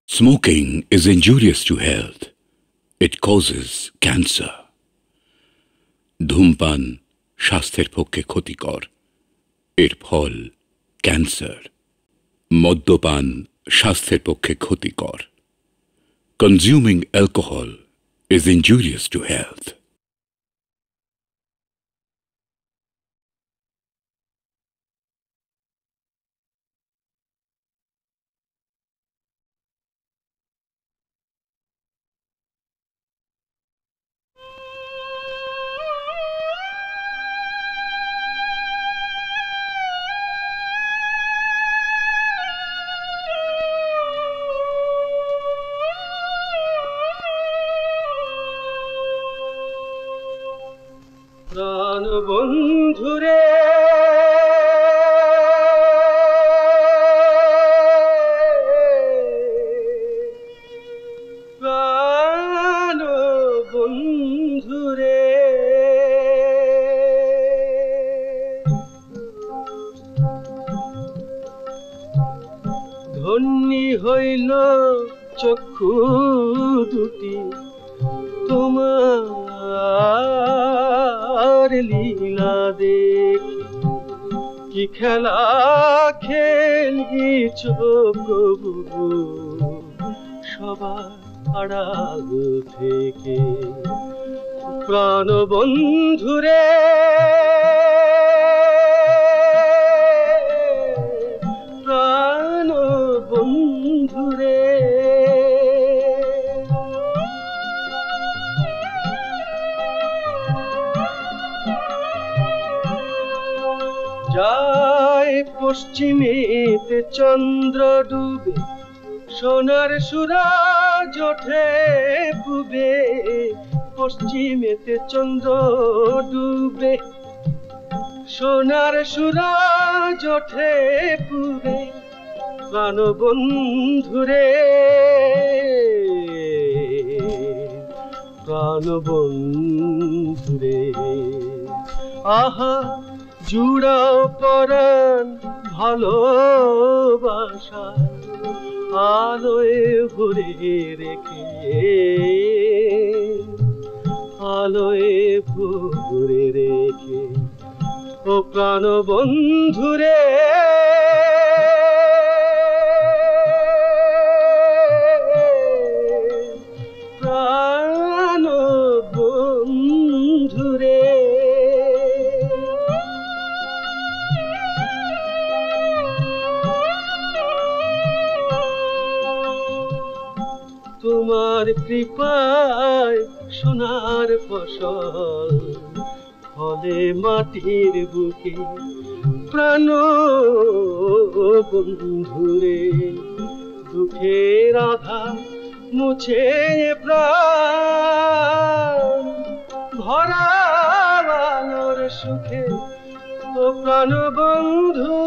Smoking is injurious to health. It causes cancer. ধূমপান স্বাস্থ্যের পক্ষে ক্ষতিকর। এর ফল ক্যান্সার। মদ্যপান স্বাস্থ্যের পক্ষে ক্ষতিকর। Consuming alcohol is injurious to health. প্রাণ বন্ধুরে প্রাণ বন্ধুরে ধন্যী হইল চক্ষু দুটি তোমার লীলা দেখি কি খেলা খেলিছ প্রভু সবার আড়াল থেকে প্রাণ বন্ধুরে প্রাণ বন্ধুরে যায় পশ্চিমেতে চন্দ্র ডুবে সোনার সূরজ ওঠে পূবে পশ্চিমেতে চন্দ্র ডুবে সোনার সূরজ ওঠে পূবে প্রাণ বন্ধুরে প্রাণ বন্ধুরে আহা জুড়াও পরাণ ভালোবাসা আলোয় ভরে রেখে আলোয় ভরে রেখে ও প্রাণ বন্ধুরে প্রাণ বন্ধুরে তোমার কৃপায় সোনার ফসল ফলে মাটির বুকে প্রাণ বন্ধুরে দুঃখের আঘাত মুছে প্রাণ ভরা আলোর সুখে ও প্রাণ বন্ধু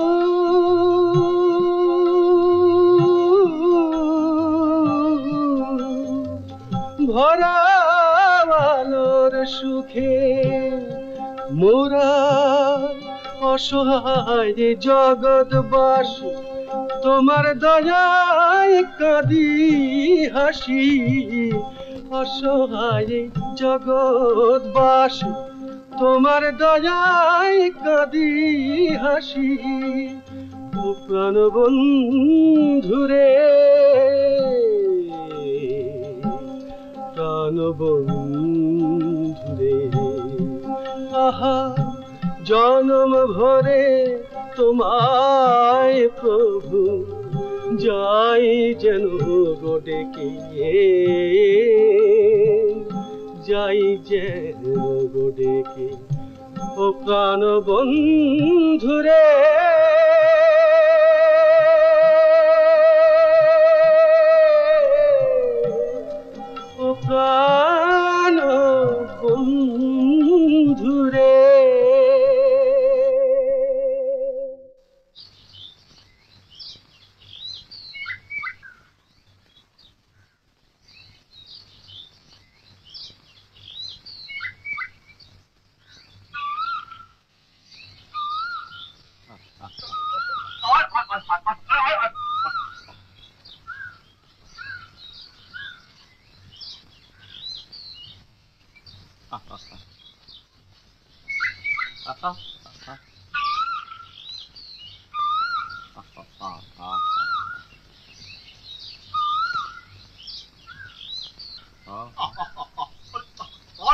ভরা আলোর সুখে মোরা অসহায় জগৎবাসী তোমার দয়ায় কাঁদি হাসি অসহায় জগৎবাসী তোমার দয়ায় কাঁদি হাসি ও প্রাণ বন্ধুরে প্রাণ বন্ধুরে আহা জনম ভরে তোমায় প্রভু যাই যেন গো ডেকে যাই যেন গো ডেকে ও প্রাণ বন্ধুরে ও প্রাণ বন্ধুরে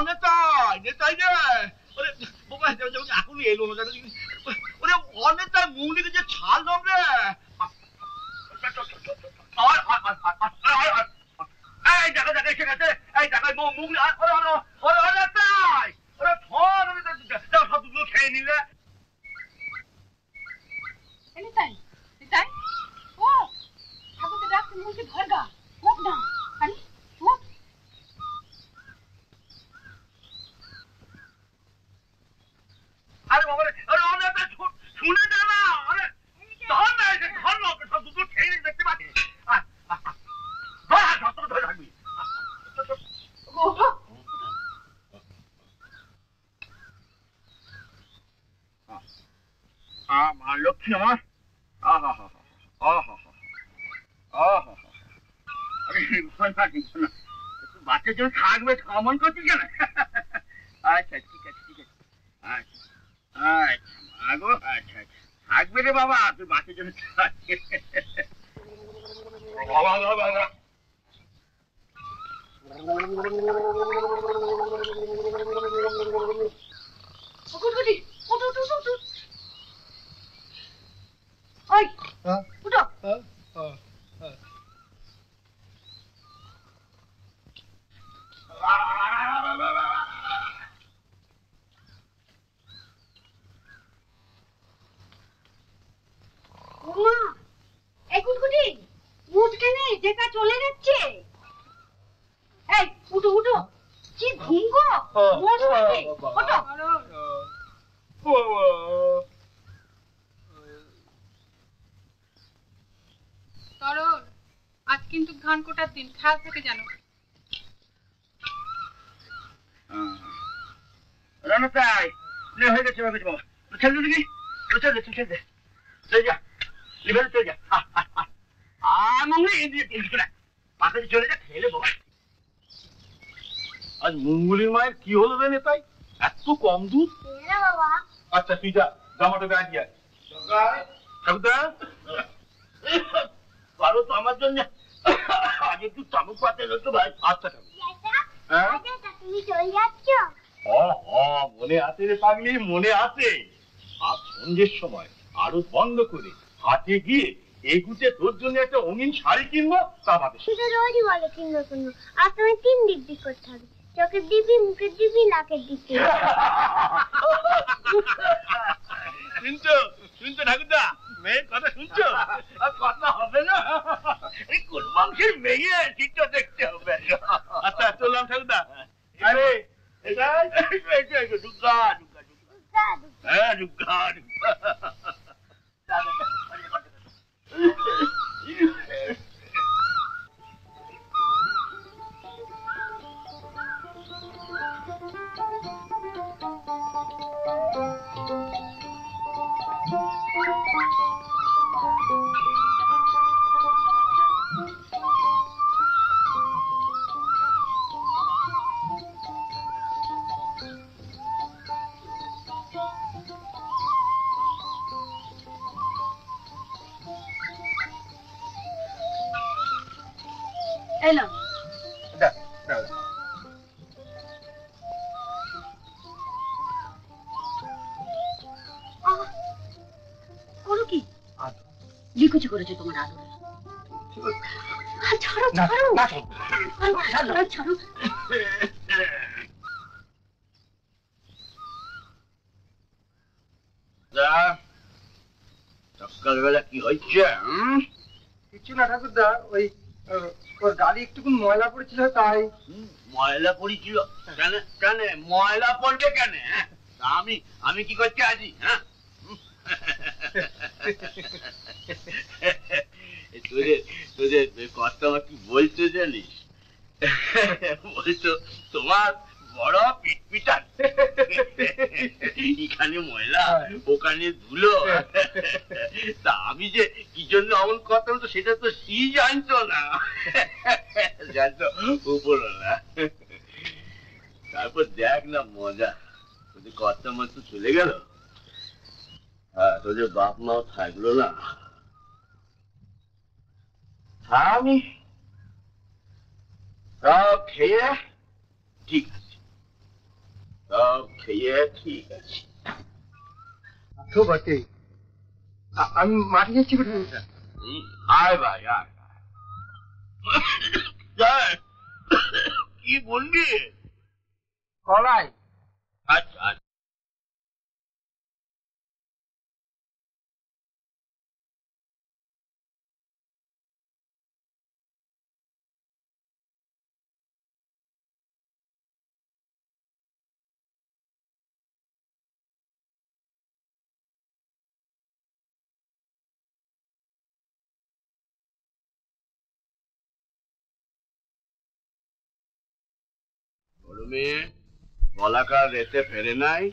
নেতাই নেতাই রে ওরে বোকা যেমন এখনই এলো না ওরে অনেকটা মুগলিকে যে ছাড়লাম রে এই দেখা দেখা এসে গেছে এই দেখা মুগলি নেতাই ওরে সব দুটো খেয়ে নিলে নেতাই নেতাই ও ঠাকুর তো ডাকতে মুখে ধরগা ওঠ না আরে ওঠ আরে বাবা রে আরে অনেকটা শুনে যা না আরে ধর না এসে ধর না সব দুটো খেয়ে নিয়ে দেখতে পাচ্ছি ধরে থাকবি মা লক্ষ্মী আমার আহা হা আহা আহা আরে বাচ্চার জন্য থাকবে কেমন করছিস কেন আচ্ছা ঠিক আছে ঠিক আছে আচ্ছা আচ্ছা আগো আচ্ছা আচ্ছা থাকবে রে বাবা তুই বাচ্চার জন্য বাবা বাবা কুকুরকুটি উঠ উঠ উঠ উঠ ওই উঠো ওমা এই কুকুরকুটি উঠ কেন দেখা চলে যাচ্ছে এই উঠো উঠো কি ঘুম গো মোট নাকি ওঠো তরল আজ কিন্তু ধান কোটার দিন খেয়াল থেকে জানো রানা তাই হয়ে গেছে হয়ে গেছে বাবা ছেলে দেখি ছেলে ছেলে চলে যা লিভারে চলে যা পাশে চলে যা খেলে বাবা আজ মঙ্গলির মায়ের কি হলো রে নেতাই এত কম দুধ বাবা আচ্ছা তুই যা জামাটা গায়ে দিয়ে ঠাকুরদা পারো তো আমার জন্য আজ একটু চামচ পাতে তো ভাই আচ্ছা তুমি চলে যাচ্ছ মনে আছে রে পাগলি মনে আছে আজ সন্ধ্যের সময় আরো বন্ধ করে হাটে গিয়ে এগুতে তোর জন্য একটা রঙিন শাড়ি কিনবো তা ভাবে সেটা রোজই বলে কিনবো কিনবো আর তুমি 3 ডিগ্রি করতে হবে চোখের দিবি মুখের দিবি নাকের দিবি শুনছো শুনছো ঠাকুরদা মেয়ের কথা শুনছো কথা হবে না এই কোন মাংসের মেয়ে চিত্র দেখতে হবে আচ্ছা চললাম ঠাকুরদা আরে ঢুকা ঢুকা ঢুকা হ্যাঁ ঢুকা ঢুকা এলাম করো কি লিকুচি করেছো তোমার আদরে ছাড়ো ছাড়ো ছাড়ো সকালবেলা কি হচ্ছে কিছু না ঠাকুরদা ওই ওর গাড়ি একটুকুন ময়লা পড়েছিল তাই ময়লা পড়েছিল কেন কেন ময়লা পড়বে কেন আমি আমি কি করছি আজি হ্যাঁ তোদের তোদের কর্তামা কি বলছো জানিস বলছো তোমার বড় পিটপিটান এখানে ময়লা ওখানে ধুলো তা আমি যে কি জন্য অমন কথা বলতো সেটা তো সি জানতো না জানতো উপরওয়ালা তারপর দেখ না মজা তোদের কর্তামা তো চলে গেল হ্যাঁ তোদের বাপ মাও থাকলো না আমি সব খেয়ে ঠিক আছে, সব খেয়ে ঠিক আছে। তো বটে, আমি মাঠে যাচ্ছি। আয় ভাই আয়। কি বলবি? কলাই। আচ্ছা আচ্ছা। মেয়ে বলাকার রেতে ফেরে নাই?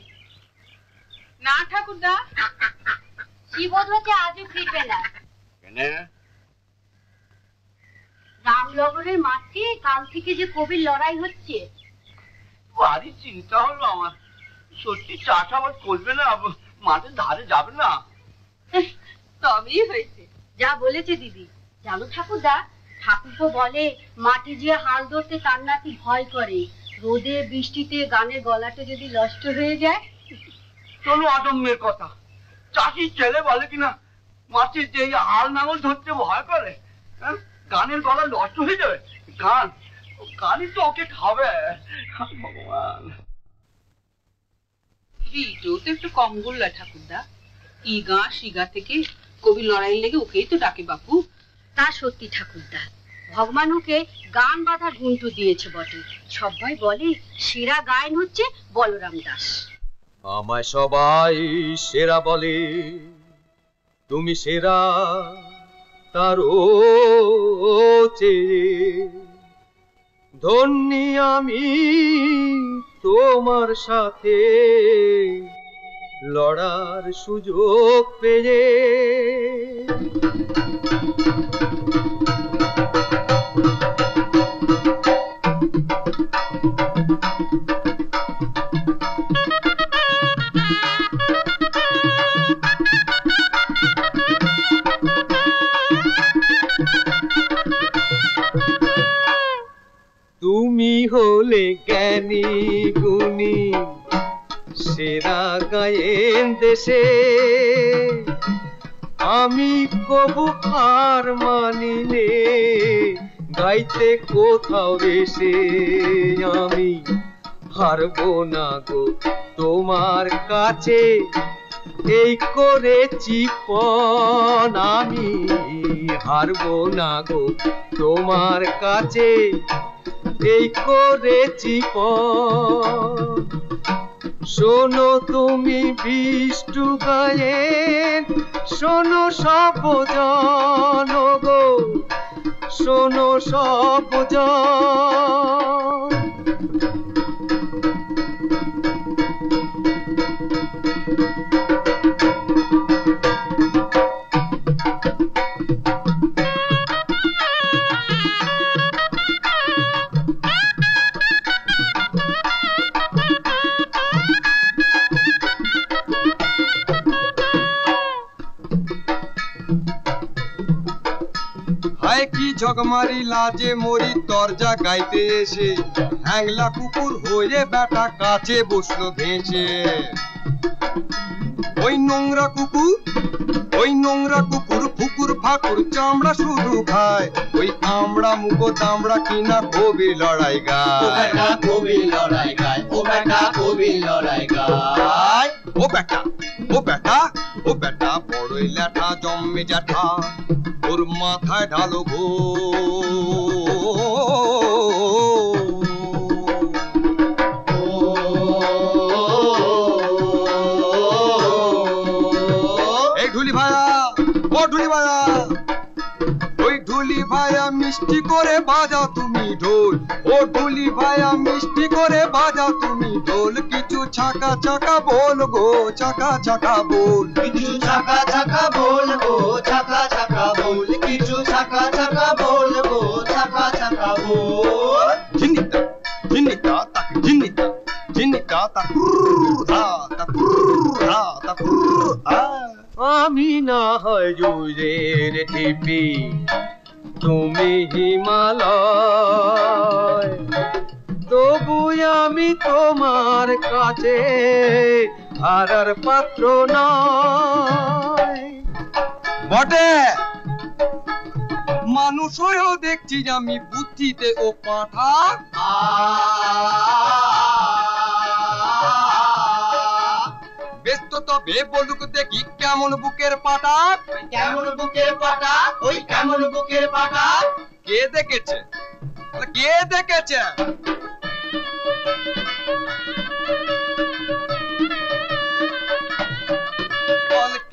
না ঠাকুরদা, কি বোধ হচ্ছে আজও ফিরবে না। কেন? রামনগরের মাঠে কাল থেকে যে কবির লড়াই হচ্ছে। ভারী চিন্তা হলো আমার। সত্যি চাষাবাদ করবে না, মাঠের ধারে যাবে না? তবেই হয়েছে। যা বলেছে দিদি। জানো ঠাকুরদা, ঠাকুরপো বলে মাঠে যে হাল ধরতে তার নাকি ভয় করে, রোদে বৃষ্টিতে গানের গলাটা যদি নষ্ট হয়ে যায়। চলো অদম্যের কথা। চাষির ছেলে বলে কিনা মাঠে যে হাল নাঙল ধরতে ভয় করে, গানের গলা নষ্ট হয়ে যাবে। গানই তো ওকে খাবে। ভগবান, রিজও তো একটু কম বললা ঠাকুরদা। ইগা শিগা থেকে কবি লড়াই লেগে ওকেই তো ডাকে বাপু। তা সত্যি ঠাকুরদা, ভগবান ওকে গান বাঁধার গুণটু দিয়েছে বটে। সবাই বলে সেরা গায়ন হচ্ছে বলরাম দাস। আমায় সবাই সেরা বলে, তুমি সেরা তারও চেয়ে। ধন্যি আমি তোমার সাথে লড়ার সুযোগ পেয়ে। তুমি হলে জ্ঞানী গুণী সেরা গায়েন দেশে, আমি কবু হার মানিলে গাইতে কোথাও এসে। আমি হারবো না গো তোমার কাছে, এই করেছি পণ। আমি হারবো না গো তোমার কাছে, এই করেছি পণ। শোনো তুমি বিষ্টু গায়েন, শোনো সব জন গো, শোনো সব জন। হায় কি ঝগমারি লাজে মরি দরজা গাইতে এসে, হ্যাংলা কুকুর হয়ে বেটা কাছে বসলো ভেসে। ওই নোংরা কুকুর, ওই নোংরা কুকুর ফুকুর ফাকুর চামড়া শুধু খায়। ওই আমড়া মুখো দামড়া কিনা কবি লড়াই গায়। কবি লড়াই গায়, ও বেটা কবি লড়াই গায়। ও বেটা, ও বেটা, ও বেটা বড়ই ল্যাঠা জম্মে জ্যাঠা, ওর মাথায় ঢালো ঘো। এই ঢুলি ভাইয়া, ও ঢুলি ভাইয়া, ওই ঢুলি ভাইয়া মিষ্টি করে বাজাও তুমি ঢোল। ও ঢুলি ভাইয়া মিষ্টি করে বাজাও তুমি ঢোল। কিছু ছাকা ছাকা বল গো, ছাকা ছাকা বল। কিছু ছাকা ছাকা বল গো, ছাকা ছাকা বল। কিছু ছাকা ছাকা বল গো, ছাকা ছাকা বল। ঝিন্নিতা ঝিন্নিতা তাক ঝিন্নিতা, ঝিন্নিতা তাক ধা তাক ধা তাক। আমি না হয় জুজের টিপি, তুমি হিমালয়, তবু আমি তোমার কাছে হারার পাত্র নয়। বটে মানুষ হয়েও দেখছি আমি বুদ্ধিতে ও পাঠা। বেশ তো তবে বলুক দেখি কেমন বুকের পাটা, কেমন বুকের পাটা, ওই কেমন বুকের পাটা। কে দেখেছে, কে দেখেছে?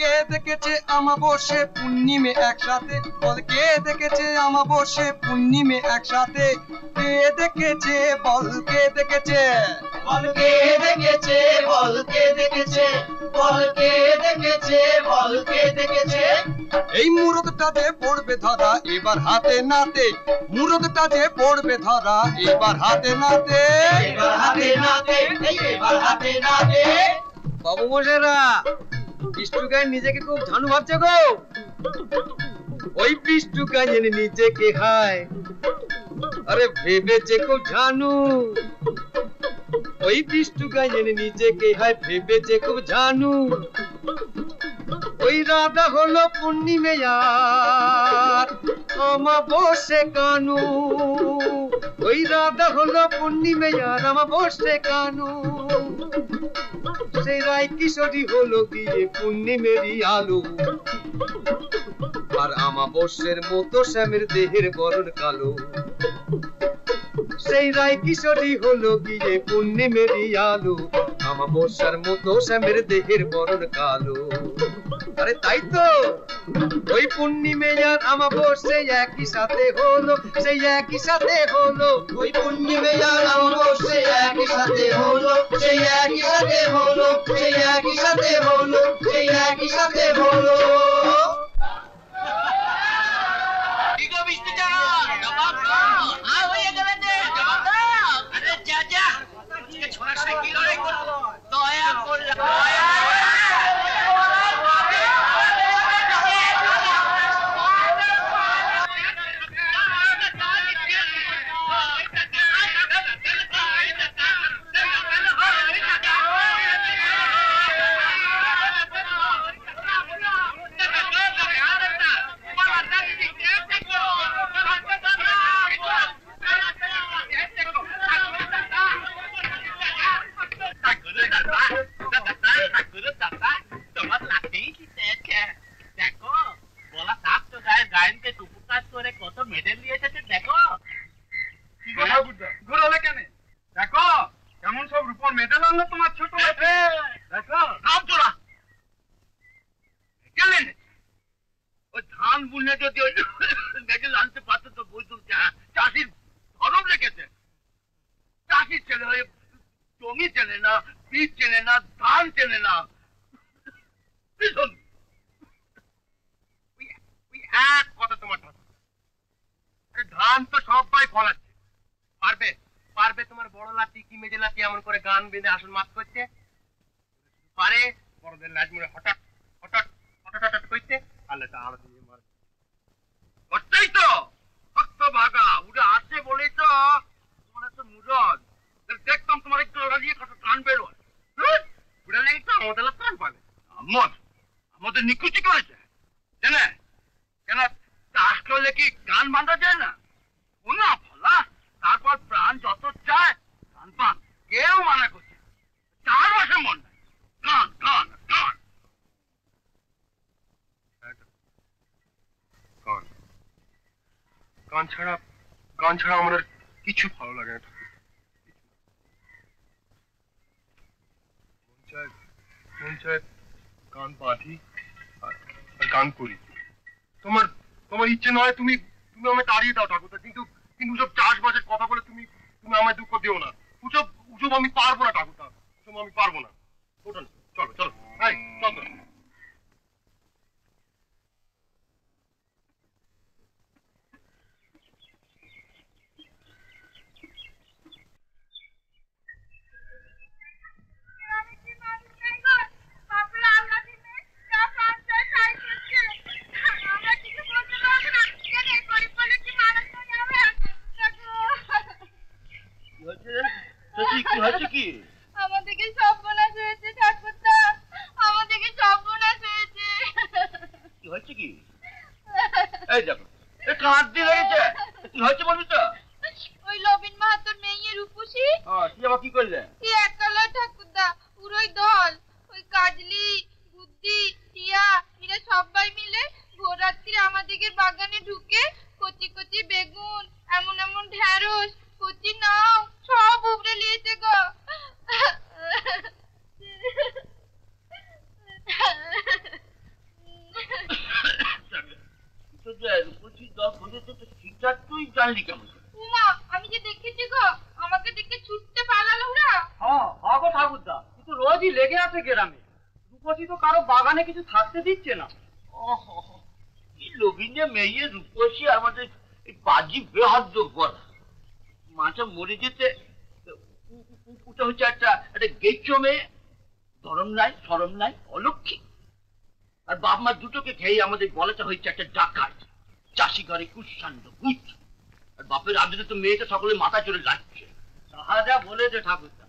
কে দেখেছে আমাবস্যে পূর্ণিমে একসাথে, বল কে দেখেছে আমাবস্যে পূর্ণিমে একসাথে। কে দেখেছে বল কে দেখেছে, বল কে দেখেছে, বল কে দেখেছে, বল কে দেখেছে, বল কে দেখেছে। এই মুরতটা যে পড়বে ধরা এবার হাতে নাতে, মুরতটা যে পড়বে ধরা এবার হাতে নাতে, এবার হাতে নাতে, এবার হাতে নাতে। বাবু মশাইরা বিষ্টু গায়ে নিজেকে খুব ঝানু ভাবছে গো। ওই বিষ্টু গায়ে নিজেকে হায় আরে ভেবেছে খুব ঝানু। ওই বিষ্টু গায়ে নিজেকে হায় ভেবেছে খুব ঝানু। ওই রাধা হলো পূর্ণিমে আর আমাবস্যে কানু। ওই রাধা হলো পূর্ণিমে আর আমাবস্যে কানু। সেই রায় কিশোরী হলো গিয়ে পূর্ণিমেরই আলো। আর আমাবস্যের মতো শ্যামের দেহের বরণ কালো। সেই রায় কিশোরী হলো গিয়ে পূর্ণিমেরই আলো। আমাবস্যার মতো শ্যামের দেহের বরণ কালো। আরে তাই তো ওই পূর্ণিমে আর আমাবস্যে একই সাথে হলো, সেই একই সাথে হলো। ওই পূর্ণিমে আর আমাবস্যে একই সাথে হলো, সেই একই সাথে হলো, সেই একই সাথে হলো, সেই একই সাথে হলো। গান ছাড়া আমার আর কিছু ভালো লাগে না। মন চায় গান বাঁধি আর গান করি। তোমার তোমার ইচ্ছে নয় তুমি তুমি আমায় তাড়িয়ে দাও ঠাকুরদা, কিন্তু কিন্তু সব চাষবাসের কথা বলে তুমি তুমি আমায় দুঃখ দিও না। ওসব ওসব আমি পারবো না ঠাকুরদা, ওসব আমি পারবো না। ওঠো চলো চলো, হ্যাঁ চলো। আমরা কিছু বলতে পারবো না, হয়েছে কি? এই দেখো, এ কাঁদতে লেগেছে। কি হয়েছে বলবি তো? ওই লবিন মাহাতোর মেয়ে রূপসী তুই আবার কি করলে? কি একালা ঠাকুরদা পুরোই দল ওই কাজলি বুদ্ধি টিয়া এরা সবাই মিলে ভোর রাত্রি আমাদের বাগানে ঢুকে কচি কচি বেগুন এমন এমন ঢেঁড়স কচি নাও সব উপড়ে নিয়েছে গো। তুই জানলি কেমন? উমা আমি যে দেখেছি গো আমাকে দেখে ছুটতে পালালো ওরা। হ্যাঁ গো ঠাকুরদা, কিন্তু রোজই লেগে আছে গ্রামে। রূপসী তো কারো বাগানে কিছু থাকতে দিচ্ছে না। এই লবিনে মেয়ে রূপসী আমাদের এই পাজি বেহাদ্য বল মাঠে মরে যেতে ওটা হচ্ছে একটা গেচ্ছো মেয়ে, ধরম নাই সরম নাই অলক্ষী। আর বাপ মা দুটোকে খেয়ে আমাদের বলাটা হচ্ছে একটা ডাকাত চাষি ঘরে কুৎসান্ড ভূত। আর বাপের আদরে তো মেয়েটা সকলে মাথা চড়ে যাচ্ছে। তাহা যা বলেছে ঠাকুরদা,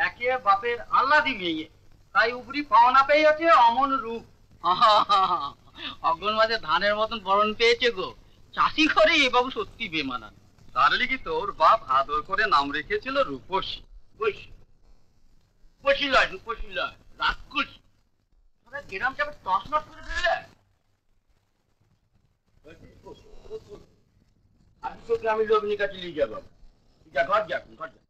একে বাপের আল্লাদি মেয়ে, তাই উপরি পাওনা পেয়েছে অমন রূপ। অগন মাঝে ধানের মতন বরণ পেয়েছে গো। চাষি ঘরে এ বাবু সত্যি বেমানান। তার লিগে তোর বাপ আদর করে নাম রেখেছিল রূপসী। রূপসী লয় রাক্ষস। গ্রাম যাবে তছনছ করে দিলে। আমি তোকে আমি লগ্নির কাছে নিয়ে যাবো। ঘর যা ঘর যা।